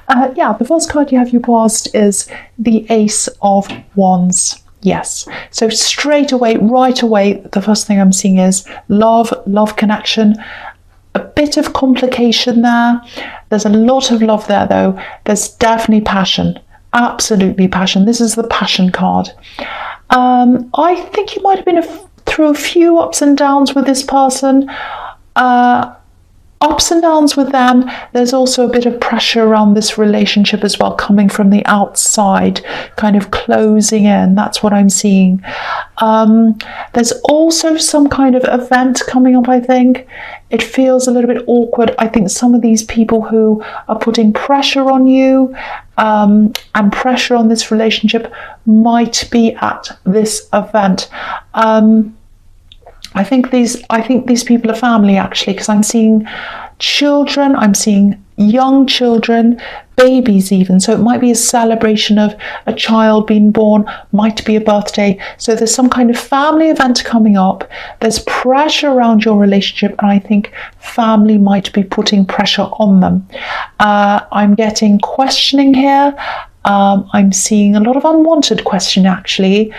Yeah, the first card you have you passed is the Ace of Wands. Yes. So straight away, right away, the first thing I'm seeing is love connection. A bit of complication there. There's a lot of love there, though. There's definitely passion. Absolutely passion. This is the passion card. I think you might have been through a few ups and downs with this person. Ups and downs with them. There's also a bit of pressure around this relationship as well, coming from the outside, kind of closing in. That's what I'm seeing. There's also some kind of event coming up, I think. It feels a little bit awkward. I think some of these people who are putting pressure on you and pressure on this relationship might be at this event. I think these people are family, actually, because I'm seeing children, I'm seeing young children, babies even. So it might be a celebration of a child being born, might be a birthday. So there's some kind of family event coming up. There's pressure around your relationship, and I think family might be putting pressure on them. I'm getting questioning here. I'm seeing a lot of unwanted question, actually.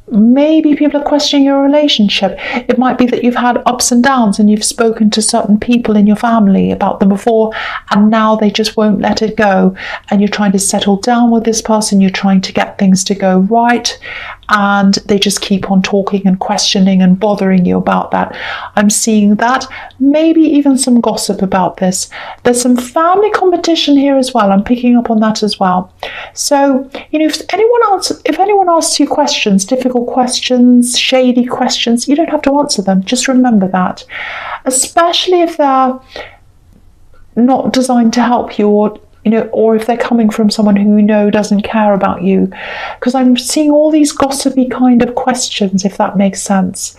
Maybe people are questioning your relationship. It might be that you've had ups and downs and you've spoken to certain people in your family about them before, and now they just won't let it go. And you're trying to settle down with this person. You're trying to get things to go right, and they just keep on talking and questioning and bothering you about that. I'm seeing that. Maybe even some gossip about this. There's some family competition here as well. I'm picking up on that as well. So, if anyone asks you questions, difficult questions, shady questions, you don't have to answer them. Just remember that. Especially if they're not designed to help you, or if they're coming from someone who doesn't care about you. Because I'm seeing all these gossipy kind of questions, if that makes sense.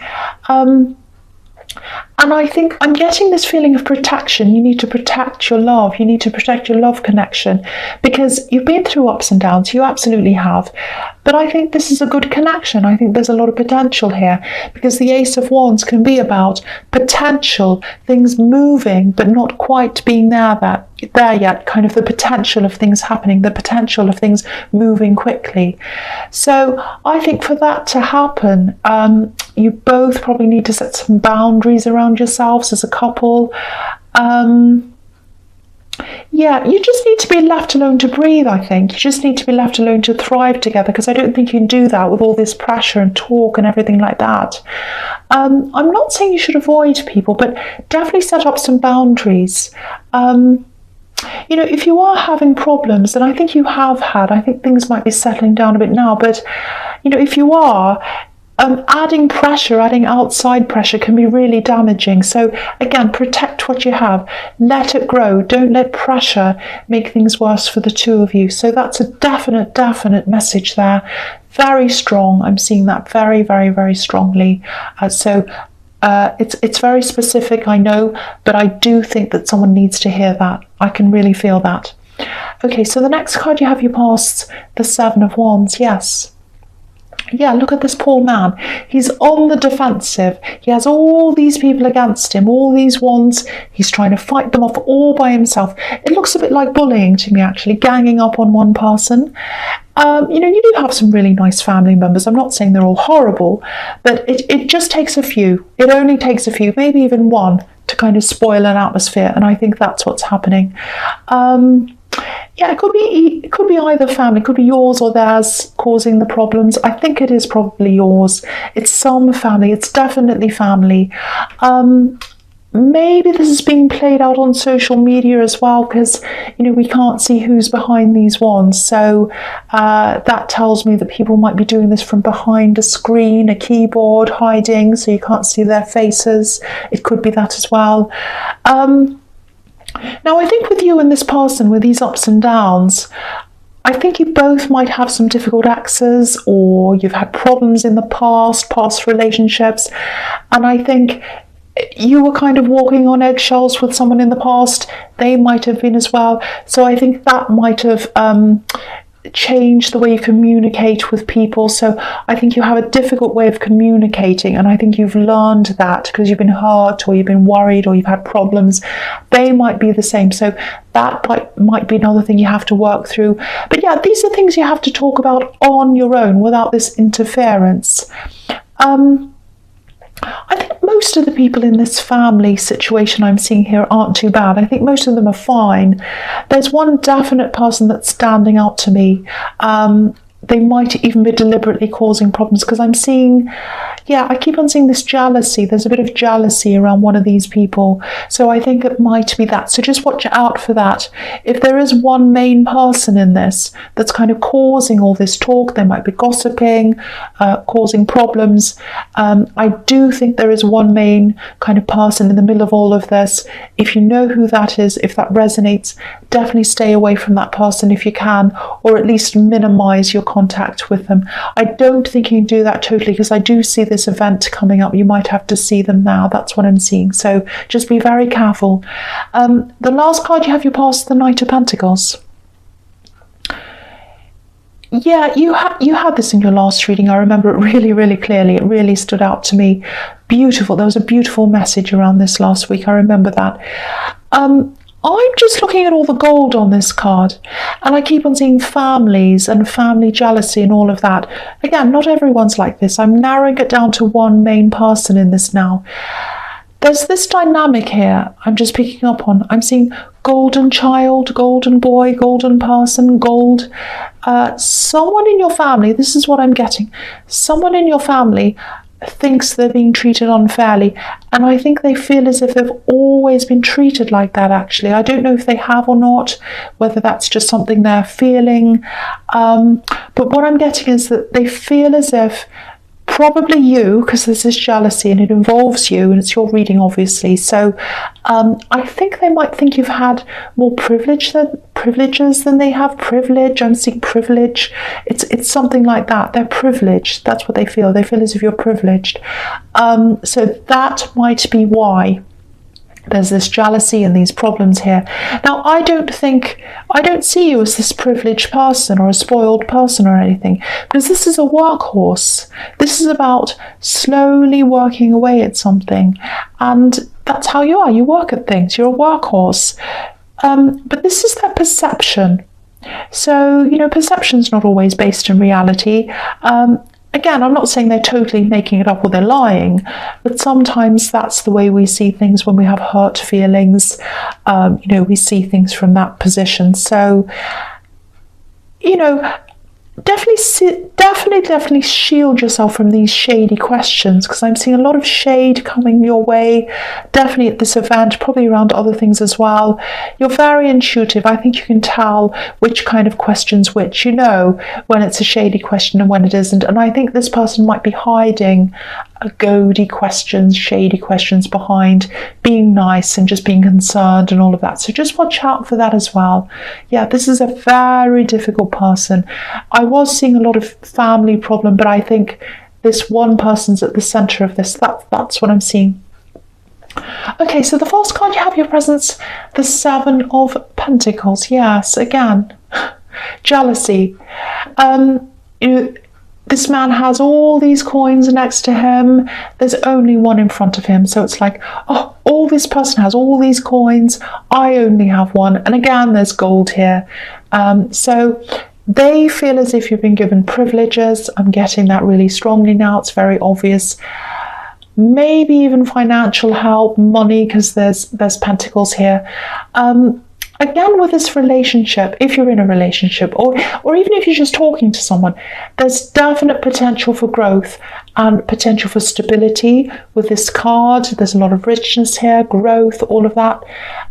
And I think I'm getting this feeling of protection. You need to protect your love. You need to protect your love connection, because you've been through ups and downs. You absolutely have. But I think this is a good connection. I think there's a lot of potential here, because the Ace of Wands can be about potential, things moving, but not quite being there yet, kind of the potential of things happening, the potential of things moving quickly. So I think for that to happen, you both probably need to set some boundaries around yourselves as a couple. Yeah, you just need to be left alone to breathe, I think. You just need to be left alone to thrive together, because I don't think you can do that with all this pressure and talk and everything like that. I'm not saying you should avoid people, but definitely set up some boundaries. If you are having problems, and I think you have had, I think things might be settling down a bit now, but, if you are, adding pressure, adding outside pressure can be really damaging. So again, protect what you have. Let it grow. Don't let pressure make things worse for the two of you. So that's a definite message there. Very strong. I'm seeing that very, very, very strongly. It's very specific, I know, but I do think that someone needs to hear that. I can really feel that. Okay, so the next card you have you passed, the Seven of Wands. Yes. Yeah, look at this poor man. He's on the defensive. He has all these people against him, all these wands. He's trying to fight them off all by himself. It looks a bit like bullying to me, actually, ganging up on one person. You do have some really nice family members. I'm not saying they're all horrible, but it just takes a few. It only takes a few, maybe even one, to kind of spoil an atmosphere. And I think that's what's happening. Yeah, it could be either family, it could be yours or theirs causing the problems. I think it is probably yours. It's some family. It's definitely family. Maybe this is being played out on social media as well, because we can't see who's behind these wands. So that tells me that people might be doing this from behind a screen, a keyboard, hiding, so you can't see their faces. It could be that as well. Now, I think with you and this person, with these ups and downs, I think you both might have some difficult exes, or you've had problems in the past relationships. And I think you were kind of walking on eggshells with someone in the past. They might have been as well. So I think that might have change the way you communicate with people. So I think you have a difficult way of communicating, and I think you've learned that because you've been hurt or you've been worried or you've had problems. They might be the same. So that might be another thing you have to work through. But yeah, these are things you have to talk about on your own without this interference. I think most of the people in this family situation I'm seeing here aren't too bad. I think most of them are fine. There's one definite person that's standing out to me. They might even be deliberately causing problems, because I'm seeing, I keep on seeing this jealousy. There's a bit of jealousy around one of these people. So I think it might be that. So just watch out for that. If there is one main person in this that's kind of causing all this talk, they might be gossiping, causing problems. I do think there is one main kind of person in the middle of all of this. If you know who that is, if that resonates, definitely stay away from that person if you can, or at least minimize your contact with them. I don't think you can do that totally, because I do see this event coming up. You might have to see them now. That's what I'm seeing. So just be very careful. The last card you have, you pass the Knight of Pentacles. Yeah, you had this in your last reading. I remember it really, really clearly. It really stood out to me. Beautiful. There was a beautiful message around this last week. I remember that. I'm just looking at all the gold on this card, and I keep on seeing families and family jealousy and all of that. Again, not everyone's like this. I'm narrowing it down to one main person in this now. There's this dynamic here I'm just picking up on. I'm seeing golden child, golden boy, golden person, gold. Someone in your family, this is what I'm getting. Someone in your family thinks they're being treated unfairly, and I think they feel as if they've always been treated like that. Actually, I don't know if they have or not, whether that's just something they're feeling, but what I'm getting is that they feel as if, probably you, because there's this jealousy and it involves you and it's your reading obviously, so I think they might think you've had more privileges than they have privilege. I'm seeing privilege. It's something like that. They're privileged. That's what they feel. They feel as if you're privileged. So that might be why there's this jealousy and these problems here. Now, I don't see you as this privileged person or a spoiled person or anything, because this is a workhorse. This is about slowly working away at something, and that's how you are. You work at things. You're a workhorse. But this is their perception. So, perception's not always based in reality. Again, I'm not saying they're totally making it up or they're lying, but sometimes that's the way we see things when we have hurt feelings. We see things from that position. So, definitely shield yourself from these shady questions, because I'm seeing a lot of shade coming your way, definitely at this event, probably around other things as well. You're very intuitive. I think you can tell which kind of questions which, when it's a shady question and when it isn't. And I think this person might be hiding goady questions, shady questions behind being nice and just being concerned and all of that. So just watch out for that as well. Yeah, this is a very difficult person. I was seeing a lot of family problem, but I think this one person's at the center of this. That's what I'm seeing. Okay, so the first card you have your presence, the Seven of Pentacles. Yes, again, jealousy. This man has all these coins next to him. There's only one in front of him. So it's like, all this person has all these coins. I only have one. And again, there's gold here. So they feel as if you've been given privileges. I'm getting that really strongly now. It's very obvious. Maybe even financial help, money, because there's pentacles here. Again, with this relationship, if you're in a relationship, or even if you're just talking to someone, there's definite potential for growth and potential for stability with this card. There's a lot of richness here, growth, all of that.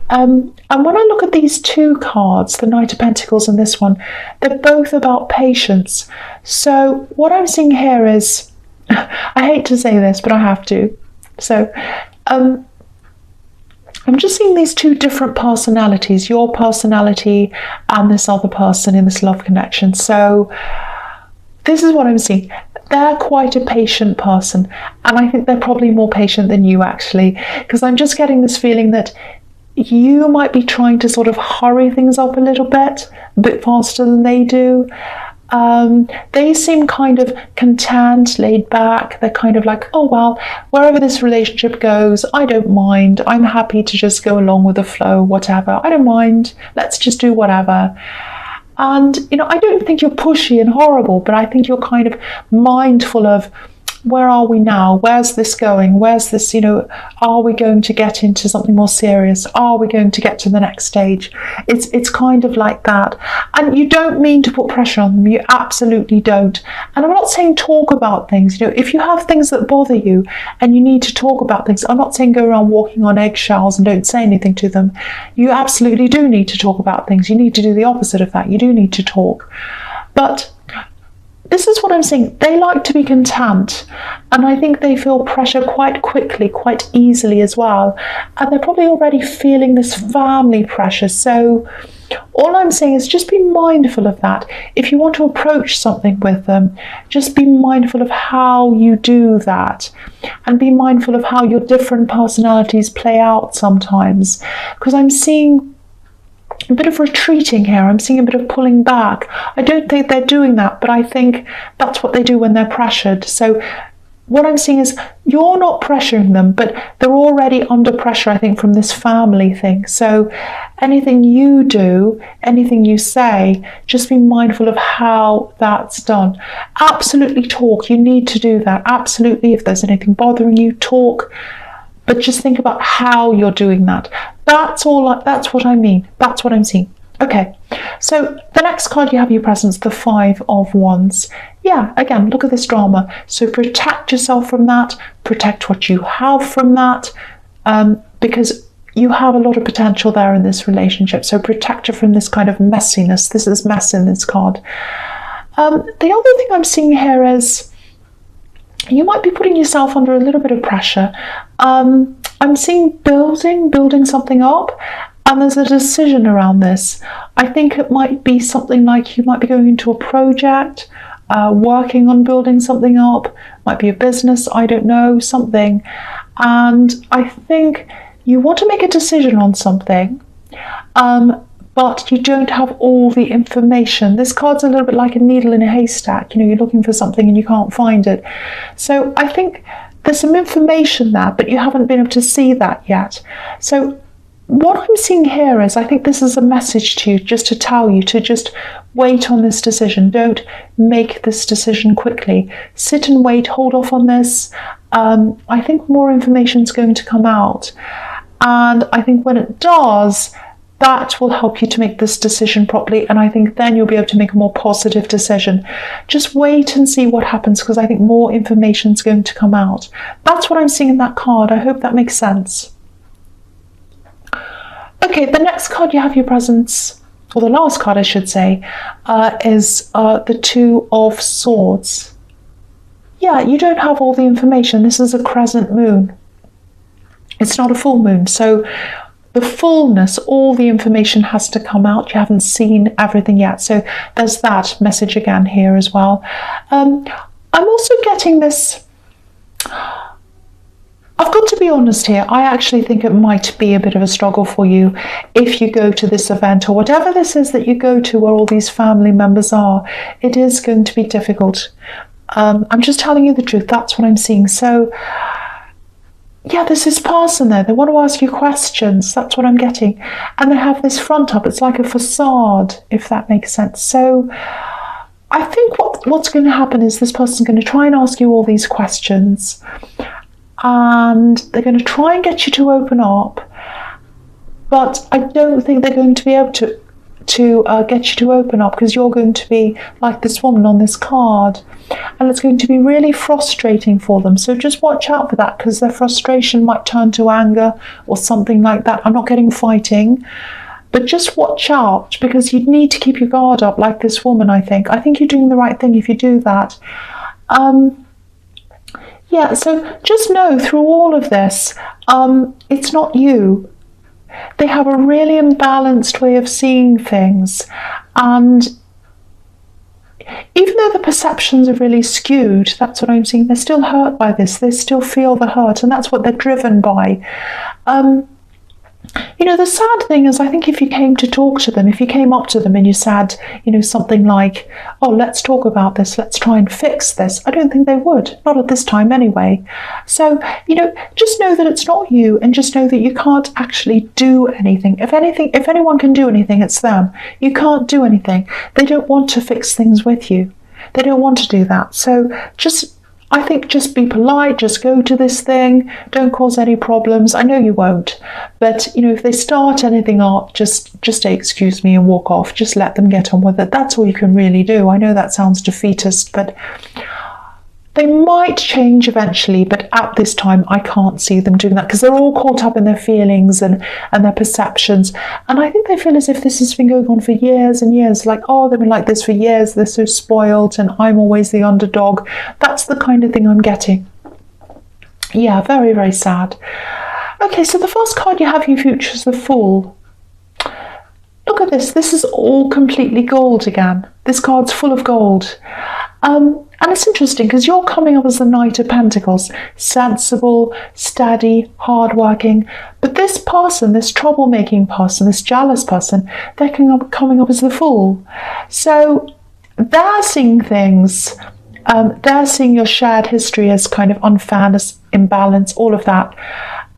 And when I look at these two cards, the Knight of Pentacles and this one, they're both about patience. So what I'm seeing here is, I hate to say this, but I have to. So, I'm just seeing these two different personalities, your personality and this other person in this love connection. So this is what I'm seeing. They're quite a patient person, and I think they're probably more patient than you actually, because I'm just getting this feeling that you might be trying to sort of hurry things up a bit faster than they do. They seem kind of content, laid back. They're kind of like, oh well, wherever this relationship goes, I don't mind. I'm happy to just go along with the flow, whatever. I don't mind. Let's just do whatever. And, I don't think you're pushy and horrible, but I think you're kind of mindful of, where are we now? Where's this going? Where's this, are we going to get into something more serious? Are we going to get to the next stage? It's kind of like that. And you don't mean to put pressure on them. You absolutely don't. And I'm not saying talk about things. If you have things that bother you and you need to talk about things, I'm not saying go around walking on eggshells and don't say anything to them. You absolutely do need to talk about things. You need to do the opposite of that. You do need to talk. But this is what I'm saying. They like to be content, and I think they feel pressure quite quickly, quite easily as well. And they're probably already feeling this family pressure. So all I'm saying is just be mindful of that. If you want to approach something with them, just be mindful of how you do that, and be mindful of how your different personalities play out sometimes. Because I'm seeing a bit of retreating here. I'm seeing a bit of pulling back. I don't think they're doing that, but I think that's what they do when they're pressured. So what I'm seeing is you're not pressuring them, but they're already under pressure, I think, from this family thing. So anything you do, anything you say, just be mindful of how that's done. Absolutely talk. You need to do that. Absolutely. If there's anything bothering you, talk. But just think about how you're doing that. That's what I mean. That's what I'm seeing. Okay, so the next card you have your presence, the Five of Wands. Yeah, again, look at this drama. So protect yourself from that. Protect what you have from that, because you have a lot of potential there in this relationship. So protect her from this kind of messiness. This is mess in this card. The other thing I'm seeing here is you might be putting yourself under a little bit of pressure. I'm seeing building something up, and there's a decision around this. I think it might be something like you might be going into a project, working on building something up, might be a business, I don't know, something. And I think you want to make a decision on something, but you don't have all the information. This card's a little bit like a needle in a haystack. You're looking for something and you can't find it. So I think there's some information there, but you haven't been able to see that yet. So what I'm seeing here is, I think this is a message to you, just to tell you to just wait on this decision. Don't make this decision quickly. Sit and wait, hold off on this. I think more information is going to come out. And I think when it does, that will help you to make this decision properly, and I think then you'll be able to make a more positive decision. Just wait and see what happens, because I think more information is going to come out. That's what I'm seeing in that card. I hope that makes sense. Okay, the next card you have your presence, or the last card I should say, is the Two of Swords. Yeah, you don't have all the information. This is a crescent moon. It's not a full moon, so the fullness, all the information has to come out. You haven't seen everything yet. So there's that message again here as well. I'm also getting this. I've got to be honest here. I actually think it might be a bit of a struggle for you if you go to this event or whatever this is that you go to where all these family members are. It is going to be difficult. I'm just telling you the truth. That's what I'm seeing. So yeah, there's this person there. They want to ask you questions. That's what I'm getting. And they have this front up. It's like a facade, if that makes sense. So I think what's going to happen is this person's going to try and ask you all these questions. And they're going to try and get you to open up. But I don't think they're going to be able to get you to open up, because you're going to be like this woman on this card, and it's going to be really frustrating for them. So just watch out for that, because their frustration might turn to anger or something like that. I'm not getting fighting, but just watch out, because you need to keep your guard up like this woman. I think you're doing the right thing if you do that. Yeah, so just know through all of this, it's not you. They have a really imbalanced way of seeing things, and even though the perceptions are really skewed, that's what I'm seeing, they're still hurt by this. They still feel the hurt, and that's what they're driven by. The sad thing is, I think if you came to talk to them, if you came up to them and you said, something like, oh, let's talk about this, let's try and fix this, I don't think they would, not at this time anyway. So, just know that it's not you, and just know that you can't actually do anything. If anyone can do anything, it's them. You can't do anything. They don't want to fix things with you. They don't want to do that. So I think just be polite, just go to this thing, don't cause any problems. I know you won't, but if they start anything up, just say excuse me and walk off. Just let them get on with it. That's all you can really do. I know that sounds defeatist, but they might change eventually, but at this time I can't see them doing that, because they're all caught up in their feelings and their perceptions. And I think they feel as if this has been going on for years and years, like, oh, they've been like this for years, they're so spoiled and I'm always the underdog. That's the kind of thing I'm getting. Yeah, very, very sad. Okay, so the first card you have for your future is the Fool. Look at this. This is all completely gold again. This card's full of gold. And it's interesting because you're coming up as the Knight of Pentacles, sensible, steady, hardworking. But this person, this troublemaking person, this jealous person, they're coming up as the Fool. So they're seeing things, they're seeing your shared history as kind of unfairness, imbalance, all of that.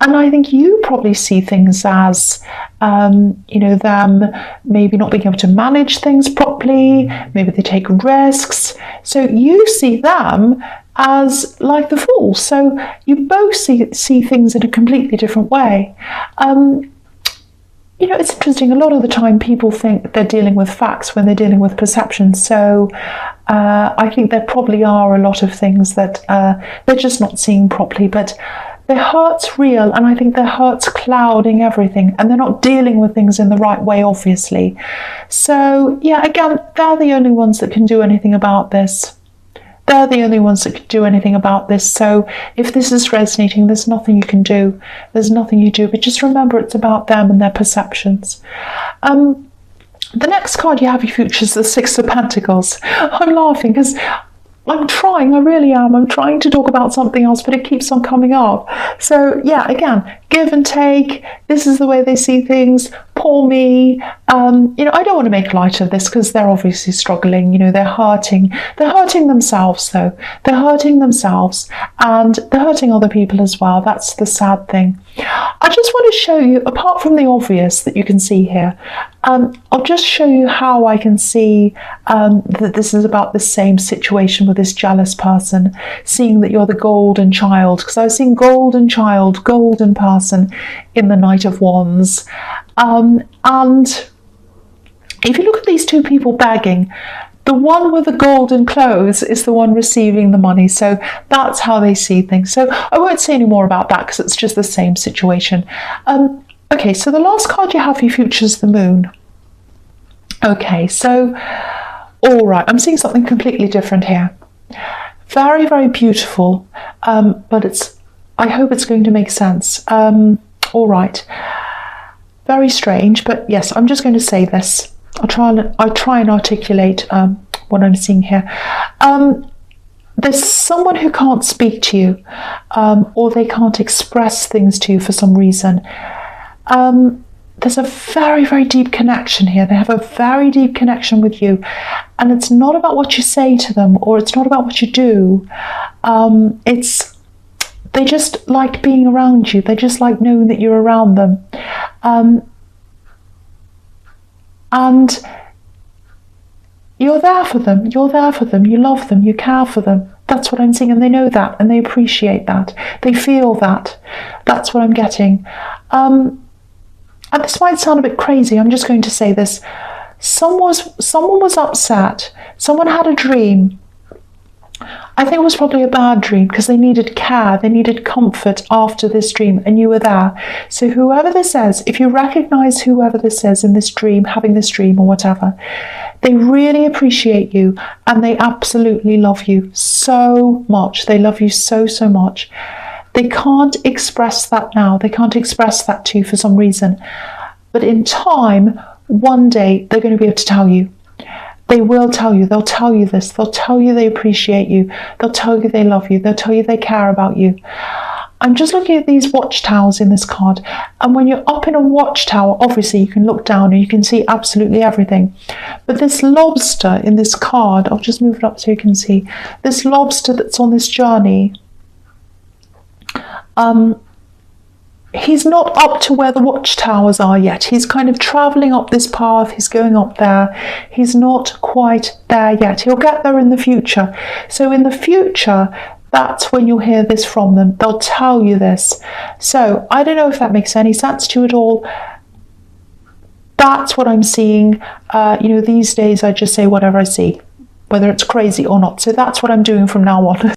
And I think you probably see things as, them maybe not being able to manage things properly, maybe they take risks. So you see them as like the Fool. So you both see things in a completely different way. It's interesting. A lot of the time people think they're dealing with facts when they're dealing with perception. So I think there probably are a lot of things that they're just not seeing properly. But their hurt's real, and I think their hurt's clouding everything, and they're not dealing with things in the right way, obviously. So, yeah, again, they're the only ones that can do anything about this. They're the only ones that can do anything about this. So if this is resonating, there's nothing you can do. There's nothing you do, but just remember it's about them and their perceptions. The next card you have your future is the Six of Pentacles. I'm laughing because I'm trying, I really am. I'm trying to talk about something else, but it keeps on coming up. So yeah, again, give and take. This is the way they see things. Poor me. I don't want to make light of this because they're obviously struggling. They're hurting. They're hurting themselves, though. They're hurting themselves, and they're hurting other people as well. That's the sad thing. I just want to show you, apart from the obvious that you can see here, I'll just show you how I can see that this is about the same situation with this jealous person, seeing that you're the golden child, because I was seeing golden child, golden person in the Knight of Wands. And if you look at these two people begging, the one with the golden clothes is the one receiving the money. So that's how they see things. So I won't say any more about that because it's just the same situation. Okay, so the last card you have for your future is the Moon. Okay, so, all right, I'm seeing something completely different here. Very, very beautiful, but I hope it's going to make sense. All right, very strange, but yes, I'm just going to say this. I'll try and articulate what I'm seeing here. There's someone who can't speak to you, or they can't express things to you for some reason. There's a very, very deep connection here. They have a very deep connection with you. And it's not about what you say to them, or it's not about what you do. They just like being around you. They just like knowing that you're around them. And you're there for them. You're there for them. You love them. You care for them. That's what I'm seeing. And they know that. And they appreciate that. They feel that. That's what I'm getting. And this might sound a bit crazy. I'm just going to say this. Someone was upset. Someone had a dream. I think it was probably a bad dream because they needed care. They needed comfort after this dream, and you were there. So whoever this is, if you recognize whoever this is in this dream, having this dream or whatever, they really appreciate you and they absolutely love you so much. They love you so, so much. They can't express that now. They can't express that to you for some reason. But in time, one day, they're going to be able to tell you. They will tell you. They'll tell you this. They'll tell you they appreciate you. They'll tell you they love you. They'll tell you they care about you. I'm just looking at these watchtowers in this card, and when you're up in a watchtower, obviously you can look down and you can see absolutely everything. But this lobster in this card, I'll just move it up so you can see, this lobster that's on this journey, he's not up to where the watchtowers are yet. He's kind of travelling up this path, he's going up there. He's not quite there yet. He'll get there in the future. So in the future, that's when you'll hear this from them. They'll tell you this. So I don't know if that makes any sense to you at all. That's what I'm seeing. These days I just say whatever I see, whether it's crazy or not. So that's what I'm doing from now on.